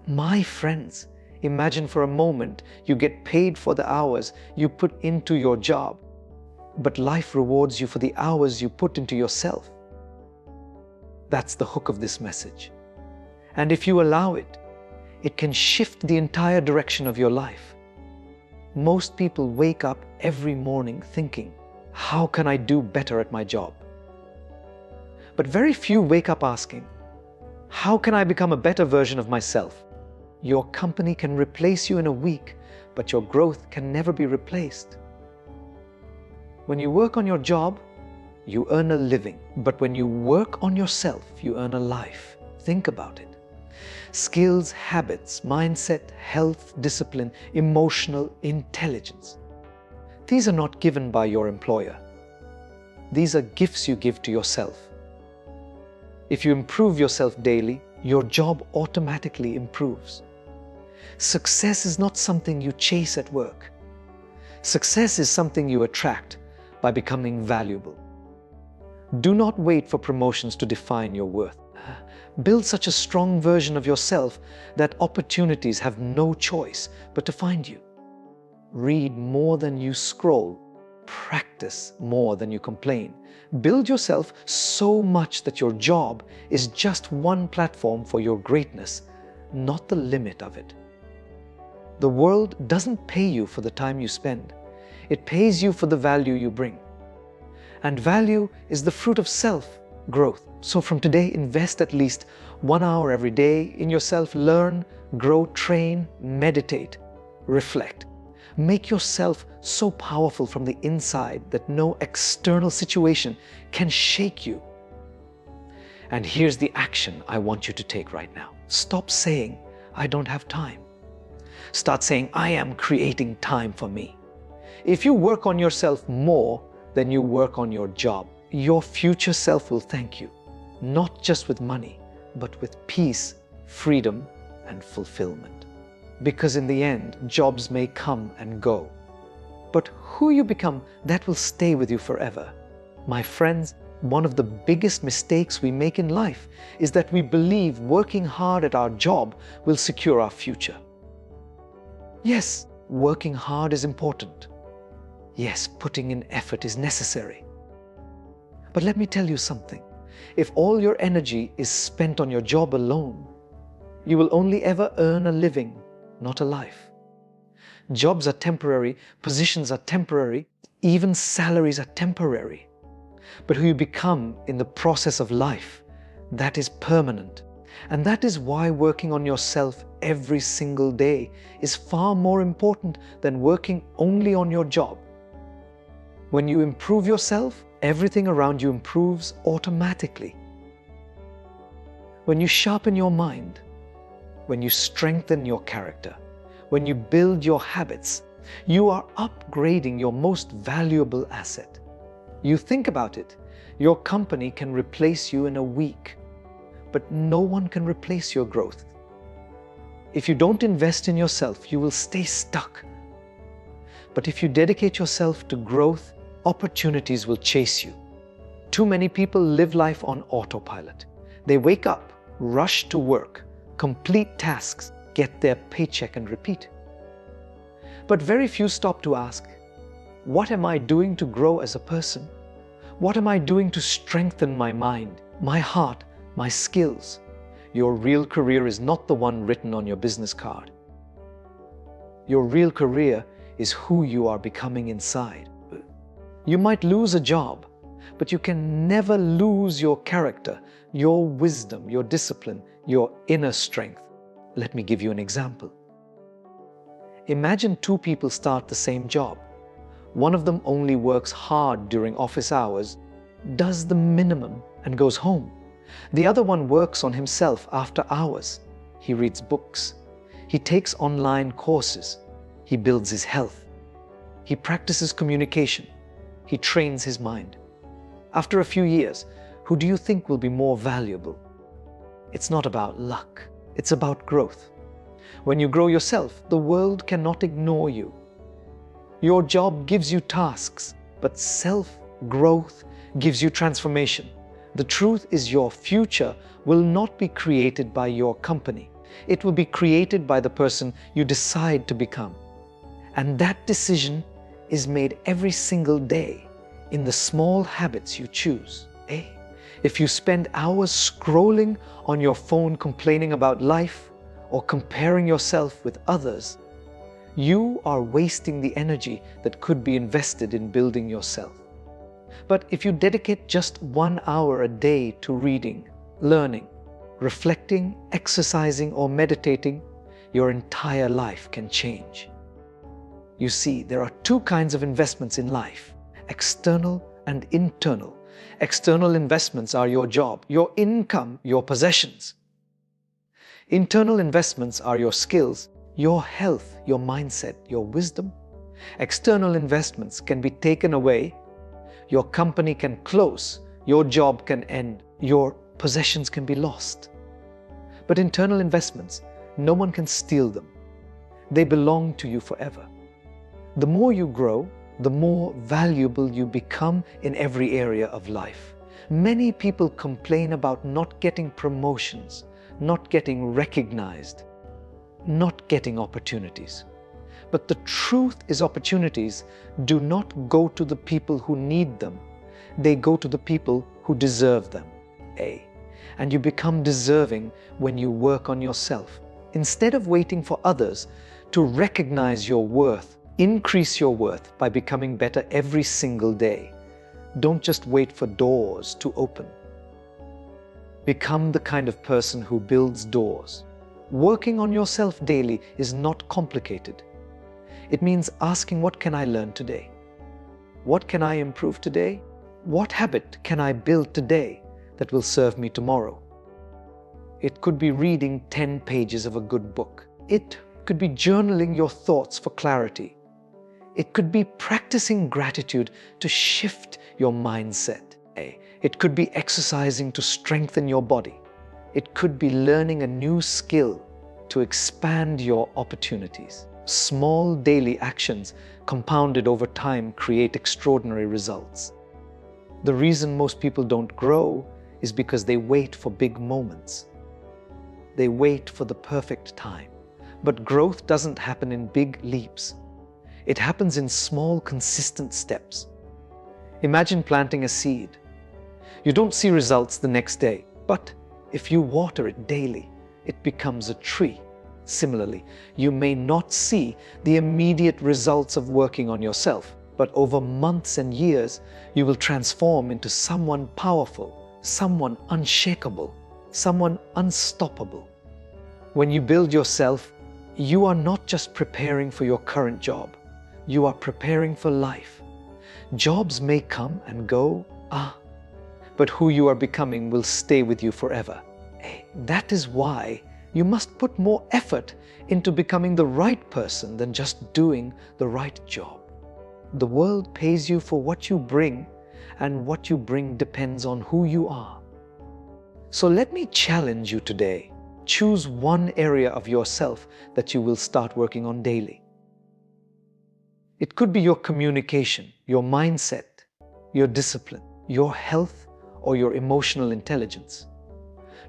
My friends, imagine for a moment you get paid for the hours you put into your job, but life rewards you for the hours you put into yourself. That's the hook of this message. And if you allow it, it can shift the entire direction of your life. Most people wake up every morning thinking, how can I do better at my job? But very few wake up asking, how can I become a better version of myself? Your company can replace you in a week, but your growth can never be replaced. When you work on your job, you earn a living. But when you work on yourself, you earn a life. Think about it. Skills, habits, mindset, health, discipline, emotional intelligence. These are not given by your employer. These are gifts you give to yourself. If you improve yourself daily, your job automatically improves. Success is not something you chase at work. Success is something you attract by becoming valuable. Do not wait for promotions to define your worth. Build such a strong version of yourself that opportunities have no choice but to find you. Read more than you scroll. Practice more than you complain. Build yourself so much that your job is just one platform for your greatness, not the limit of it. The world doesn't pay you for the time you spend. It pays you for the value you bring. And value is the fruit of self-growth. So from today, invest at least 1 hour every day in yourself. Learn, grow, train, meditate, reflect. Make yourself so powerful from the inside that no external situation can shake you. And here's the action I want you to take right now. Stop saying, I don't have time. Start saying, I am creating time for me. If you work on yourself more than you work on your job, your future self will thank you, not just with money, but with peace, freedom, and fulfillment. Because in the end, jobs may come and go, but who you become, that will stay with you forever. My friends, one of the biggest mistakes we make in life is that we believe working hard at our job will secure our future. Yes, working hard is important. Yes, putting in effort is necessary. But let me tell you something. If all your energy is spent on your job alone, you will only ever earn a living, not a life. Jobs are temporary, positions are temporary, even salaries are temporary. But who you become in the process of life, that is permanent. And that is why working on yourself every single day is far more important than working only on your job. When you improve yourself, everything around you improves automatically. When you sharpen your mind, when you strengthen your character, when you build your habits, you are upgrading your most valuable asset. You think about it, your company can replace you in a week, but no one can replace your growth. If you don't invest in yourself, you will stay stuck. But if you dedicate yourself to growth, opportunities will chase you. Too many people live life on autopilot. They wake up, rush to work, complete tasks, get their paycheck and repeat. But very few stop to ask, what am I doing to grow as a person? What am I doing to strengthen my mind, my heart, my skills? Your real career is not the one written on your business card. Your real career is who you are becoming inside. You might lose a job, but you can never lose your character, your wisdom, your discipline, your inner strength. Let me give you an example. Imagine two people start the same job. One of them only works hard during office hours, does the minimum, and goes home. The other one works on himself after hours. He reads books. He takes online courses. He builds his health. He practices communication. He trains his mind. After a few years, who do you think will be more valuable? It's not about luck. It's about growth. When you grow yourself, the world cannot ignore you. Your job gives you tasks, but self-growth gives you transformation. The truth is your future will not be created by your company. It will be created by the person you decide to become. And that decision is made every single day in the small habits you choose. If you spend hours scrolling on your phone complaining about life or comparing yourself with others, you are wasting the energy that could be invested in building yourself. But if you dedicate just 1 hour a day to reading, learning, reflecting, exercising, or meditating, your entire life can change. You see, there are two kinds of investments in life: external and internal. External investments are your job, your income, your possessions. Internal investments are your skills, your health, your mindset, your wisdom. External investments can be taken away, your company can close, your job can end, your possessions can be lost. But internal investments, no one can steal them. They belong to you forever. The more you grow, the more valuable you become in every area of life. Many people complain about not getting promotions, not getting recognized, not getting opportunities. But the truth is, opportunities do not go to the people who need them. They go to the people who deserve them. And you become deserving when you work on yourself. Instead of waiting for others to recognize your worth, increase your worth by becoming better every single day. Don't just wait for doors to open. Become the kind of person who builds doors. Working on yourself daily is not complicated. It means asking, what can I learn today? What can I improve today? What habit can I build today that will serve me tomorrow? It could be reading 10 pages of a good book. It could be journaling your thoughts for clarity. It could be practicing gratitude to shift your mindset. It could be exercising to strengthen your body. It could be learning a new skill to expand your opportunities. Small daily actions compounded over time create extraordinary results. The reason most people don't grow is because they wait for big moments. They wait for the perfect time. But growth doesn't happen in big leaps. It happens in small, consistent steps. Imagine planting a seed. You don't see results the next day, but if you water it daily, it becomes a tree. Similarly, you may not see the immediate results of working on yourself, but over months and years, you will transform into someone powerful, someone unshakable, someone unstoppable. When you build yourself, you are not just preparing for your current job. You are preparing for life. Jobs may come and go, but who you are becoming will stay with you forever. That is why you must put more effort into becoming the right person than just doing the right job. The world pays you for what you bring, and what you bring depends on who you are. So let me challenge you today. Choose one area of yourself that you will start working on daily. It could be your communication, your mindset, your discipline, your health, or your emotional intelligence.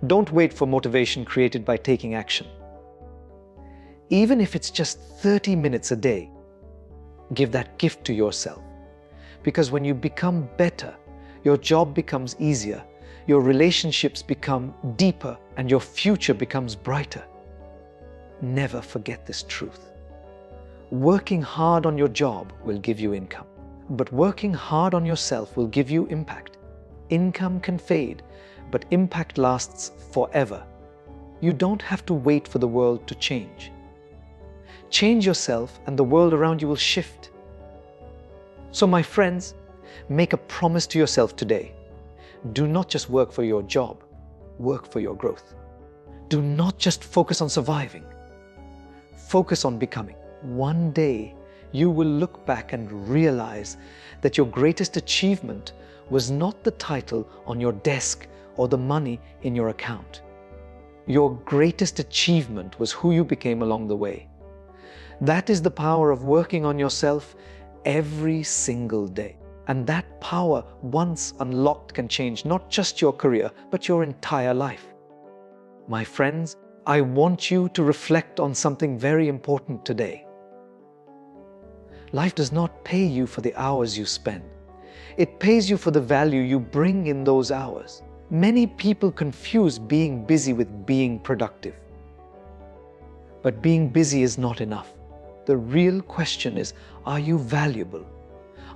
Don't wait for motivation created by taking action. Even if it's just 30 minutes a day, give that gift to yourself. Because when you become better, your job becomes easier, your relationships become deeper, and your future becomes brighter. Never forget this truth. Working hard on your job will give you income, but working hard on yourself will give you impact. Income can fade, but impact lasts forever. You don't have to wait for the world to change. Change yourself and the world around you will shift. So my friends, make a promise to yourself today. Do not just work for your job, work for your growth. Do not just focus on surviving. Focus on becoming. One day, you will look back and realize that your greatest achievement was not the title on your desk or the money in your account. Your greatest achievement was who you became along the way. That is the power of working on yourself every single day. And that power, once unlocked, can change not just your career, but your entire life. My friends, I want you to reflect on something very important today. Life does not pay you for the hours you spend. It pays you for the value you bring in those hours. Many people confuse being busy with being productive. But being busy is not enough. The real question is, are you valuable?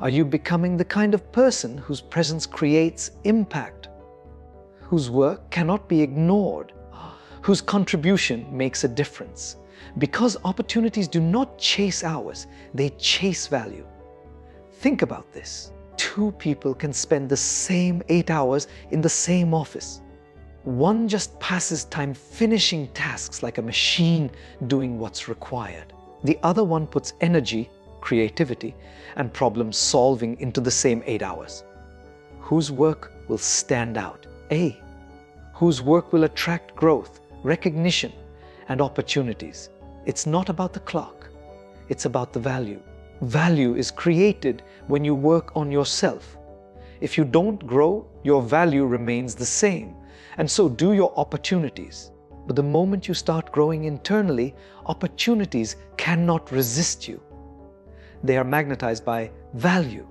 Are you becoming the kind of person whose presence creates impact, whose work cannot be ignored, whose contribution makes a difference? Because opportunities do not chase hours, they chase value. Think about this. Two people can spend the same 8 hours in the same office. One just passes time finishing tasks like a machine doing what's required. The other one puts energy, creativity, and problem solving into the same 8 hours. Whose work will stand out? A. Whose work will attract growth, recognition, and opportunities. It's not about the clock. It's about the value. Value is created when you work on yourself. If you don't grow, your value remains the same, and so do your opportunities. But the moment you start growing internally, opportunities cannot resist you. They are magnetized by value.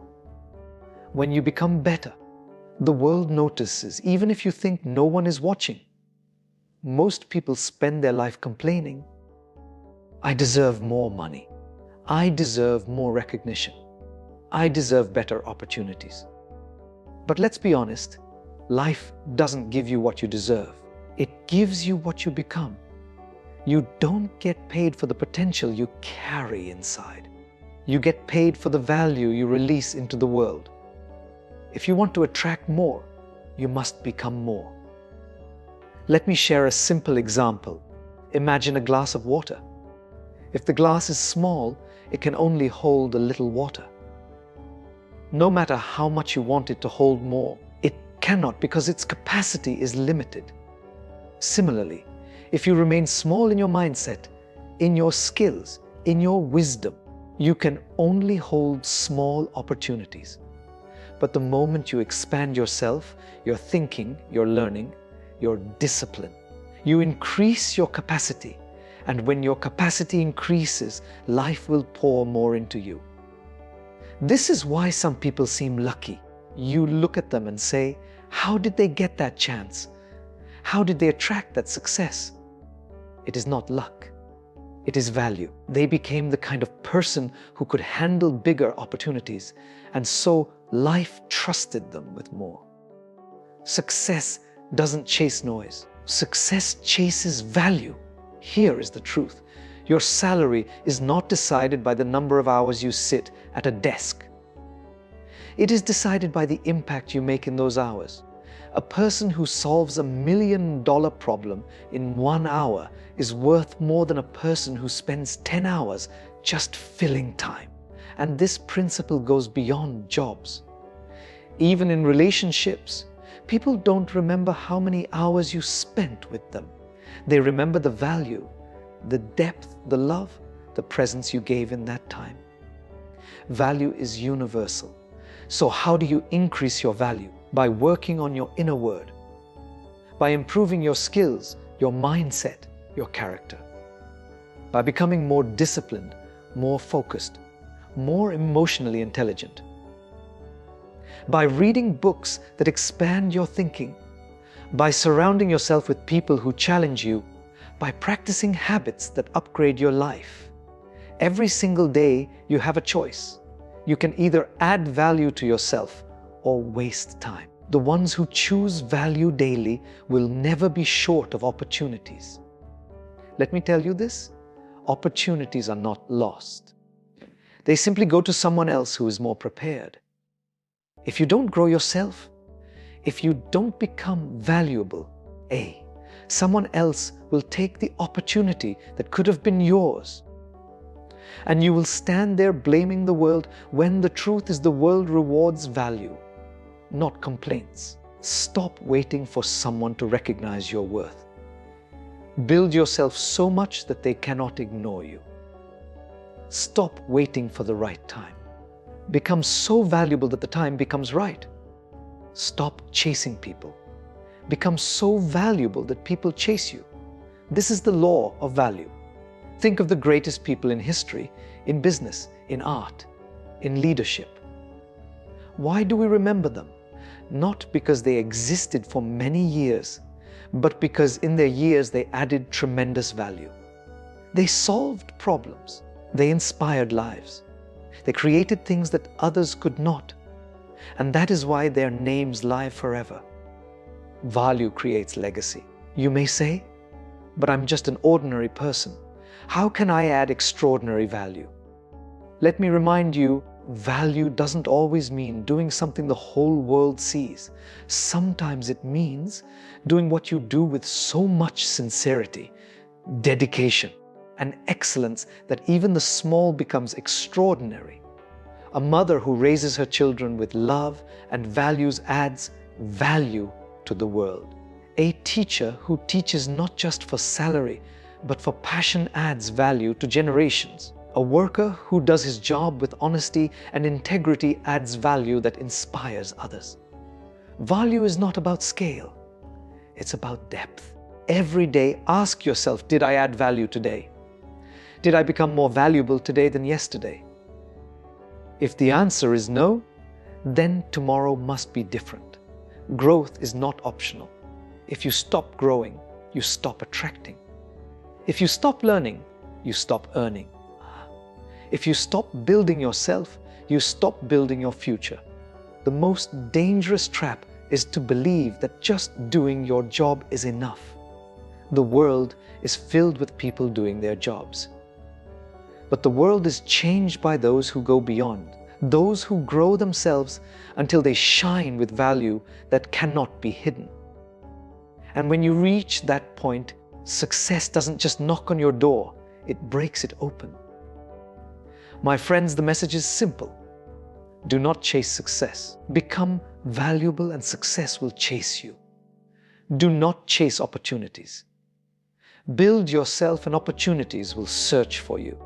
When you become better, the world notices, even if you think no one is watching. Most people spend their life complaining. I deserve more money. I deserve more recognition. I deserve better opportunities. But let's be honest, life doesn't give you what you deserve. It gives you what you become. You don't get paid for the potential you carry inside. You get paid for the value you release into the world. If you want to attract more, you must become more. Let me share a simple example. Imagine a glass of water. If the glass is small, it can only hold a little water. No matter how much you want it to hold more, it cannot because its capacity is limited. Similarly, if you remain small in your mindset, in your skills, in your wisdom, you can only hold small opportunities. But the moment you expand yourself, your thinking, your learning, your discipline, you increase your capacity. And when your capacity increases, life will pour more into you. This is why some people seem lucky. You look at them and say, how did they get that chance? How did they attract that success? It is not luck. It is value. They became the kind of person who could handle bigger opportunities, and so life trusted them with more. Success doesn't chase noise. Success chases value. Here is the truth. Your salary is not decided by the number of hours you sit at a desk. It is decided by the impact you make in those hours. A person who solves $1 million problem in 1 hour is worth more than a person who spends 10 hours just filling time. And this principle goes beyond jobs. Even in relationships, people don't remember how many hours you spent with them. They remember the value, the depth, the love, the presence you gave in that time. Value is universal. So how do you increase your value? By working on your inner word, by improving your skills, your mindset, your character, by becoming more disciplined, more focused, more emotionally intelligent, by reading books that expand your thinking, by surrounding yourself with people who challenge you, by practicing habits that upgrade your life. Every single day you have a choice. You can either add value to yourself or waste time. The ones who choose value daily will never be short of opportunities. Let me tell you this, opportunities are not lost. They simply go to someone else who is more prepared. If you don't grow yourself, if you don't become valuable, someone else will take the opportunity that could have been yours. And you will stand there blaming the world when the truth is the world rewards value, not complaints. Stop waiting for someone to recognize your worth. Build yourself so much that they cannot ignore you. Stop waiting for the right time. Become so valuable that the time becomes right. Stop chasing people. Become so valuable that people chase you. This is the law of value. Think of the greatest people in history, in business, in art, in leadership. Why do we remember them? Not because they existed for many years, but because in their years they added tremendous value. They solved problems. They inspired lives. They created things that others could not. And that is why their names live forever. Value creates legacy. You may say, but I'm just an ordinary person. How can I add extraordinary value? Let me remind you, value doesn't always mean doing something the whole world sees. Sometimes it means doing what you do with so much sincerity, dedication, and excellence that even the small becomes extraordinary. A mother who raises her children with love and values adds value to the world. A teacher who teaches not just for salary, but for passion adds value to generations. A worker who does his job with honesty and integrity adds value that inspires others. Value is not about scale. It's about depth. Every day, ask yourself, did I add value today? Did I become more valuable today than yesterday? If the answer is no, then tomorrow must be different. Growth is not optional. If you stop growing, you stop attracting. If you stop learning, you stop earning. If you stop building yourself, you stop building your future. The most dangerous trap is to believe that just doing your job is enough. The world is filled with people doing their jobs. But the world is changed by those who go beyond, those who grow themselves until they shine with value that cannot be hidden. And when you reach that point, success doesn't just knock on your door, it breaks it open. My friends, the message is simple. Do not chase success. Become valuable and success will chase you. Do not chase opportunities. Build yourself and opportunities will search for you.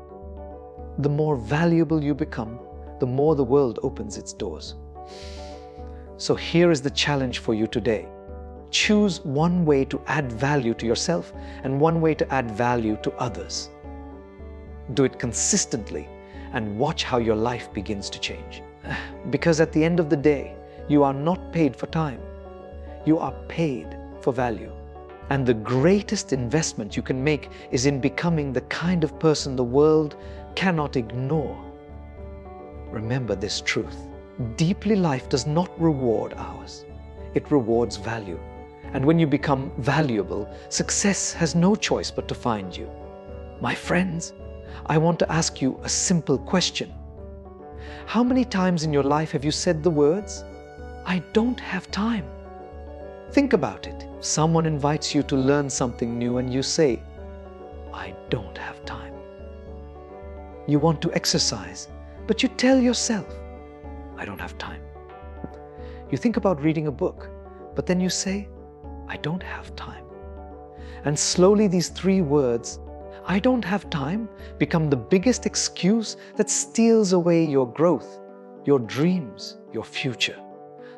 The more valuable you become, the more the world opens its doors. So here is the challenge for you today. Choose one way to add value to yourself and one way to add value to others. Do it consistently and watch how your life begins to change. Because at the end of the day, you are not paid for time. You are paid for value. And the greatest investment you can make is in becoming the kind of person the world cannot ignore. Remember this truth. Deeply, life does not reward hours. It rewards value. And when you become valuable, success has no choice but to find you. My friends, I want to ask you a simple question. How many times in your life have you said the words, "I don't have time"? Think about it. Someone invites you to learn something new and you say, "I don't have time." You want to exercise, but you tell yourself, "I don't have time." You think about reading a book, but then you say, "I don't have time." And slowly these three words, "I don't have time," become the biggest excuse that steals away your growth, your dreams, your future.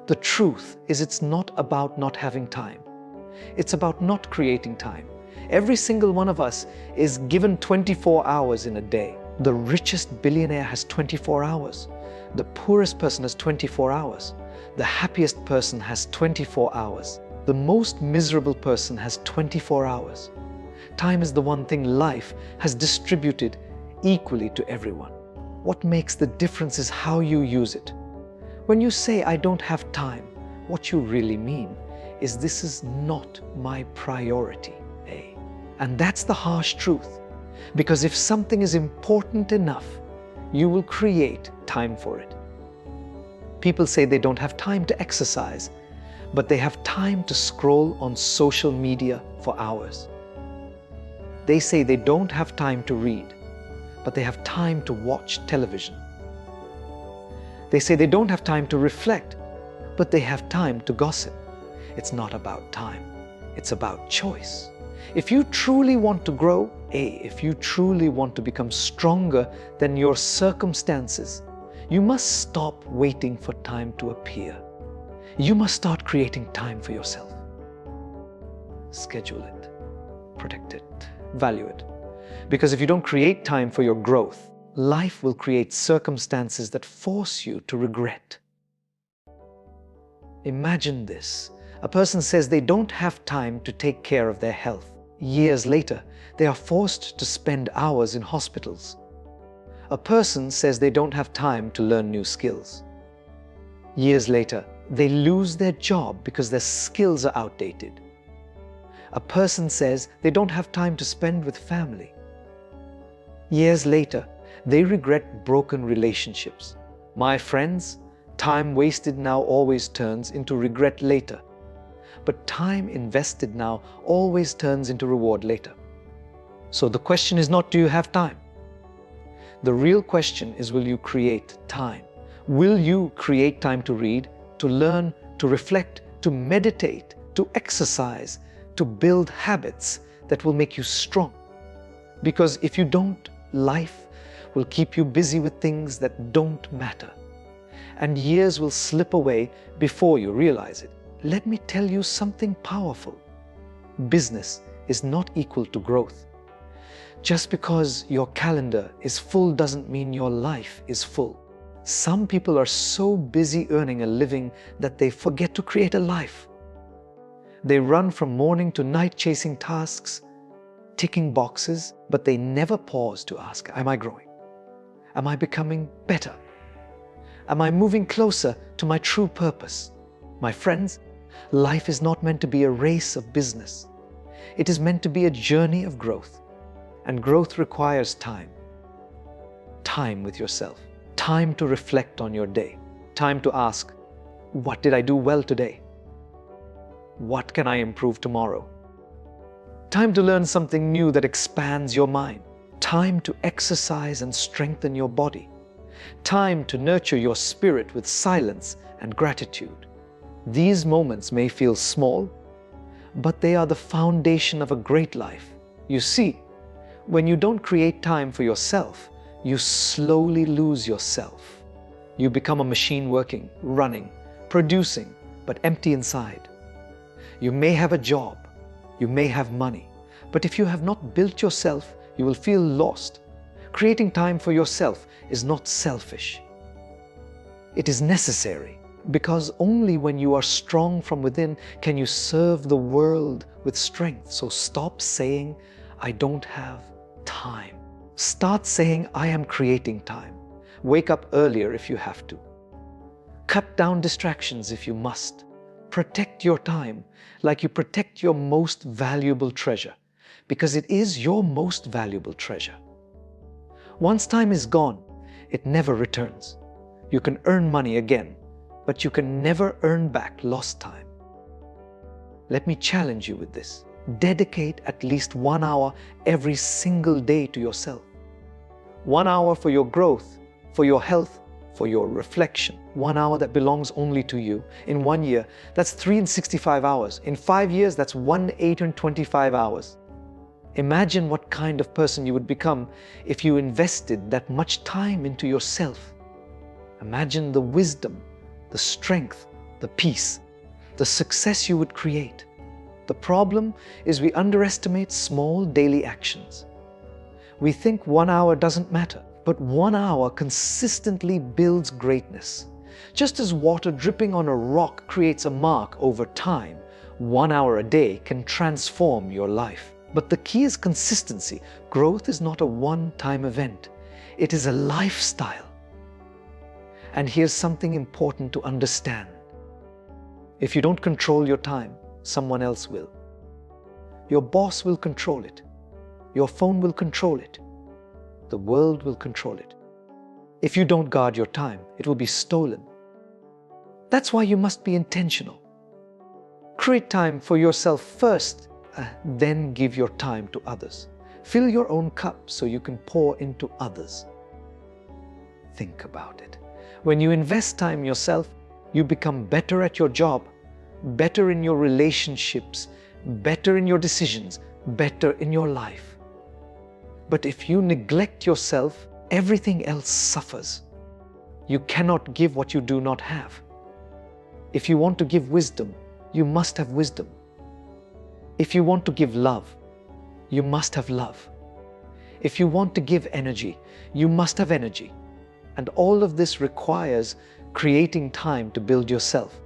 The truth is, it's not about not having time. It's about not creating time. Every single one of us is given 24 hours in a day. The richest billionaire has 24 hours. The poorest person has 24 hours. The happiest person has 24 hours. The most miserable person has 24 hours. Time is the one thing life has distributed equally to everyone. What makes the difference is how you use it. When you say, "I don't have time," what you really mean is, "This is not my priority." And that's the harsh truth. Because if something is important enough, you will create time for it. People say they don't have time to exercise, but they have time to scroll on social media for hours. They say they don't have time to read, but they have time to watch television. They say they don't have time to reflect, but they have time to gossip. It's not about time, it's about choice. If you truly want to grow, if you truly want to become stronger than your circumstances, you must stop waiting for time to appear. You must start creating time for yourself. Schedule it. protect it, value it. Because if you don't create time for your growth, life will create circumstances that force you to regret. Imagine this. A person says they don't have time to take care of their health. Years later, they are forced to spend hours in hospitals. A person says they don't have time to learn new skills. Years later, they lose their job because their skills are outdated. A person says they don't have time to spend with family. Years later, they regret broken relationships. My friends, time wasted now always turns into regret later. But time invested now always turns into reward later. So the question is not, do you have time? The real question is, will you create time? Will you create time to read, to learn, to reflect, to meditate, to exercise, to build habits that will make you strong? Because if you don't, life will keep you busy with things that don't matter. And years will slip away before you realize it. Let me tell you something powerful. Business is not equal to growth. Just because your calendar is full doesn't mean your life is full. Some people are so busy earning a living that they forget to create a life. They run from morning to night chasing tasks, ticking boxes, but they never pause to ask, am I growing? Am I becoming better? Am I moving closer to my true purpose? My friends, life is not meant to be a race of business. It is meant to be a journey of growth. And growth requires time. Time with yourself. Time to reflect on your day. Time to ask, what did I do well today? What can I improve tomorrow? Time to learn something new that expands your mind. Time to exercise and strengthen your body. Time to nurture your spirit with silence and gratitude. These moments may feel small, but they are the foundation of a great life. You see, when you don't create time for yourself, you slowly lose yourself. You become a machine working, running, producing, but empty inside. You may have a job, you may have money, but if you have not built yourself, you will feel lost. Creating time for yourself is not selfish. It is necessary, because only when you are strong from within can you serve the world with strength. So stop saying, I don't have time. Start saying, I am creating time. Wake up earlier if you have to. Cut down distractions if you must. Protect your time like you protect your most valuable treasure, because it is your most valuable treasure. Once time is gone, it never returns. You can earn money again, but you can never earn back lost time. Let me challenge you with this. Dedicate at least 1 hour every single day to yourself. 1 hour for your growth, for your health, for your reflection. 1 hour that belongs only to you. In 1 year, that's 365 hours. In 5 years, that's 1,825 hours. Imagine what kind of person you would become if you invested that much time into yourself. Imagine the wisdom, the strength, the peace, the success you would create. The problem is we underestimate small daily actions. We think 1 hour doesn't matter, but 1 hour consistently builds greatness. Just as water dripping on a rock creates a mark over time, 1 hour a day can transform your life. But the key is consistency. Growth is not a one-time event. It is a lifestyle. And here's something important to understand. If you don't control your time, someone else will. Your boss will control it. Your phone will control it. The world will control it. If you don't guard your time, it will be stolen. That's why you must be intentional. Create time for yourself first, then give your time to others. Fill your own cup so you can pour into others. Think about it. When you invest time yourself, you become better at your job, better in your relationships, better in your decisions, better in your life. But if you neglect yourself, everything else suffers. You cannot give what you do not have. If you want to give wisdom, you must have wisdom. If you want to give love, you must have love. If you want to give energy, you must have energy. And all of this requires creating time to build yourself.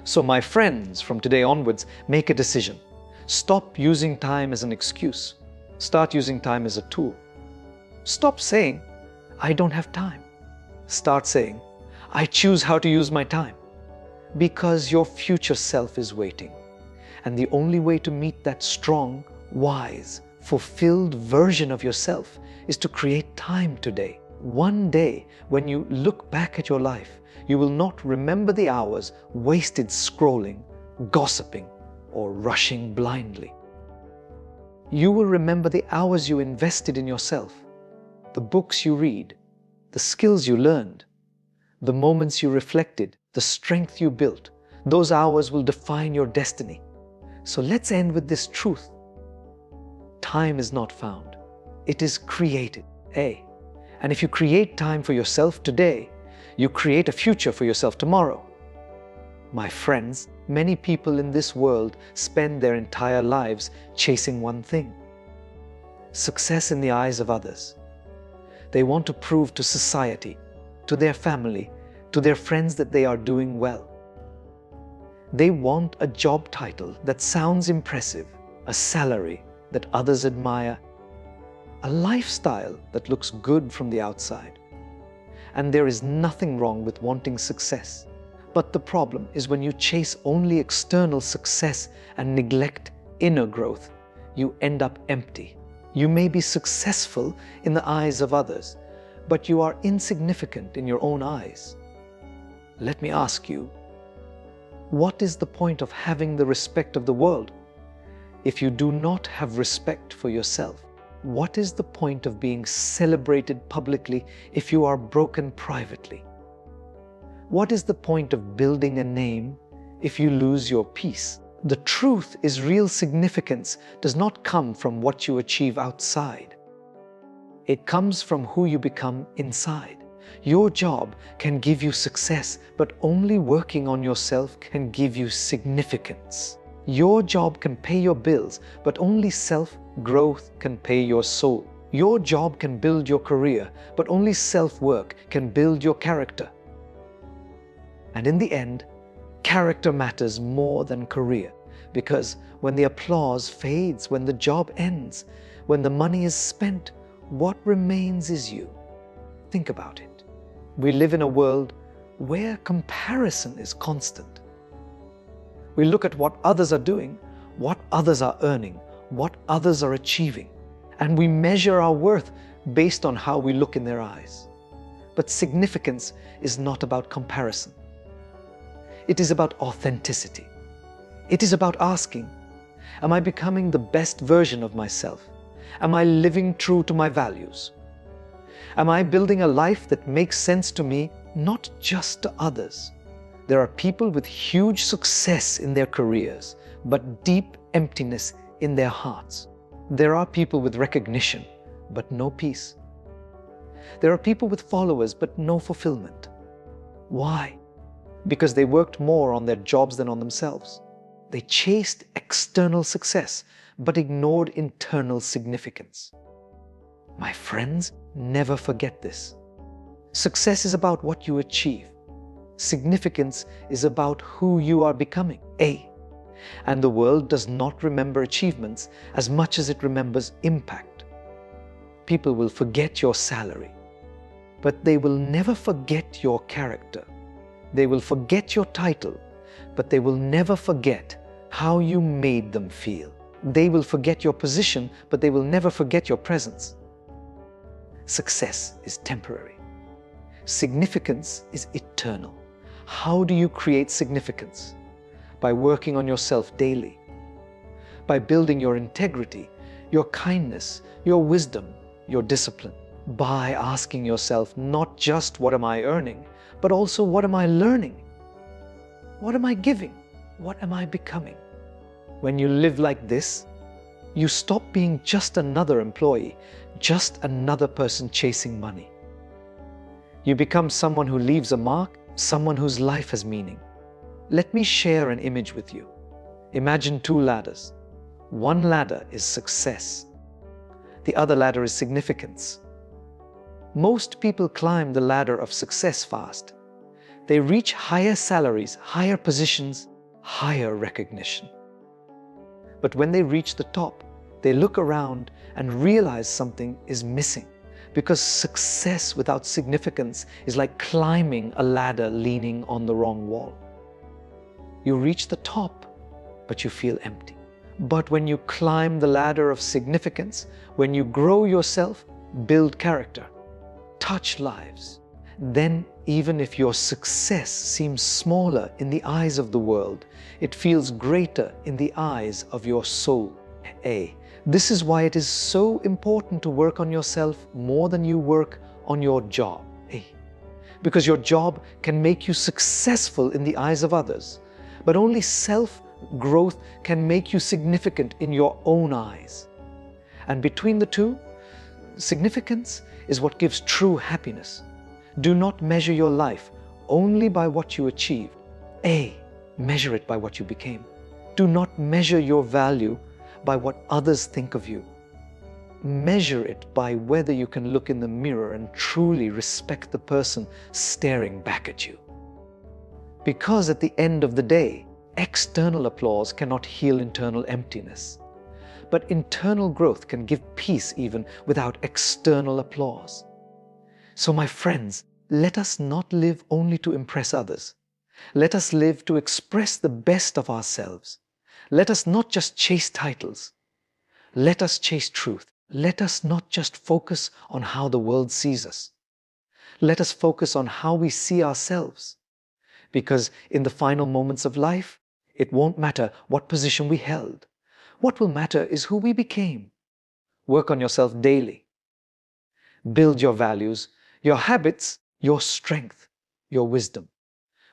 So my friends, from today onwards, make a decision. Stop using time as an excuse. Start using time as a tool. Stop saying, I don't have time. Start saying, I choose how to use my time. Because your future self is waiting. And the only way to meet that strong, wise, fulfilled version of yourself is to create time today. One day, when you look back at your life, you will not remember the hours wasted scrolling, gossiping, or rushing blindly. You will remember the hours you invested in yourself, the books you read, the skills you learned, the moments you reflected, the strength you built. Those hours will define your destiny. So let's end with this truth. Time is not found. It is created. And if you create time for yourself today, you create a future for yourself tomorrow. My friends, many people in this world spend their entire lives chasing one thing: success in the eyes of others. They want to prove to society, to their family, to their friends that they are doing well. They want a job title that sounds impressive, a salary that others admire, a lifestyle that looks good from the outside. And there is nothing wrong with wanting success. But the problem is when you chase only external success and neglect inner growth, you end up empty. You may be successful in the eyes of others, but you are insignificant in your own eyes. Let me ask you, what is the point of having the respect of the world if you do not have respect for yourself? What is the point of being celebrated publicly if you are broken privately? What is the point of building a name if you lose your peace? The truth is, real significance does not come from what you achieve outside. It comes from who you become inside. Your job can give you success, but only working on yourself can give you significance. Your job can pay your bills, but only self-growth can pay your soul. Your job can build your career, but only self-work can build your character. And in the end, character matters more than career, because when the applause fades, when the job ends, when the money is spent, what remains is you. Think about it. We live in a world where comparison is constant. We look at what others are doing, what others are earning, what others are achieving, and we measure our worth based on how we look in their eyes. But significance is not about comparison. It is about authenticity. It is about asking, am I becoming the best version of myself? Am I living true to my values? Am I building a life that makes sense to me, not just to others? There are people with huge success in their careers, but deep emptiness in their hearts. There are people with recognition, but no peace. There are people with followers, but no fulfillment. Why? Because they worked more on their jobs than on themselves. They chased external success, but ignored internal significance. My friends, never forget this. Success is about what you achieve. Significance is about who you are becoming. And the world does not remember achievements as much as it remembers impact. People will forget your salary, but they will never forget your character. They will forget your title, but they will never forget how you made them feel. They will forget your position, but they will never forget your presence. Success is temporary. Significance is eternal. How do you create significance? By working on yourself daily. By building your integrity, your kindness, your wisdom, your discipline. By asking yourself not just what am I earning, but also what am I learning? What am I giving? What am I becoming? When you live like this, you stop being just another employee, just another person chasing money. You become someone who leaves a mark, someone whose life has meaning. Let me share an image with you. Imagine two ladders. One ladder is success. The other ladder is significance. Most people climb the ladder of success fast. They reach higher salaries, higher positions, higher recognition. But when they reach the top, they look around and realize something is missing, because success without significance is like climbing a ladder leaning on the wrong wall. You reach the top, but you feel empty. But when you climb the ladder of significance, when you grow yourself, build character, touch lives, then even if your success seems smaller in the eyes of the world, it feels greater in the eyes of your soul. This is why it is so important to work on yourself more than you work on your job. Because your job can make you successful in the eyes of others, but only self-growth can make you significant in your own eyes. And between the two, significance is what gives true happiness. Do not measure your life only by what you achieved. Measure it by what you became. Do not measure your value by what others think of you. Measure it by whether you can look in the mirror and truly respect the person staring back at you. Because at the end of the day, external applause cannot heal internal emptiness. But internal growth can give peace even without external applause. So my friends, let us not live only to impress others. Let us live to express the best of ourselves. Let us not just chase titles. Let us chase truth. Let us not just focus on how the world sees us. Let us focus on how we see ourselves. Because in the final moments of life, it won't matter what position we held. What will matter is who we became. Work on yourself daily. Build your values, your habits, your strength, your wisdom.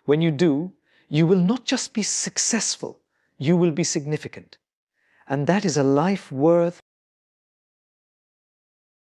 When you do, you will not just be successful, you will be significant. And that is a life worth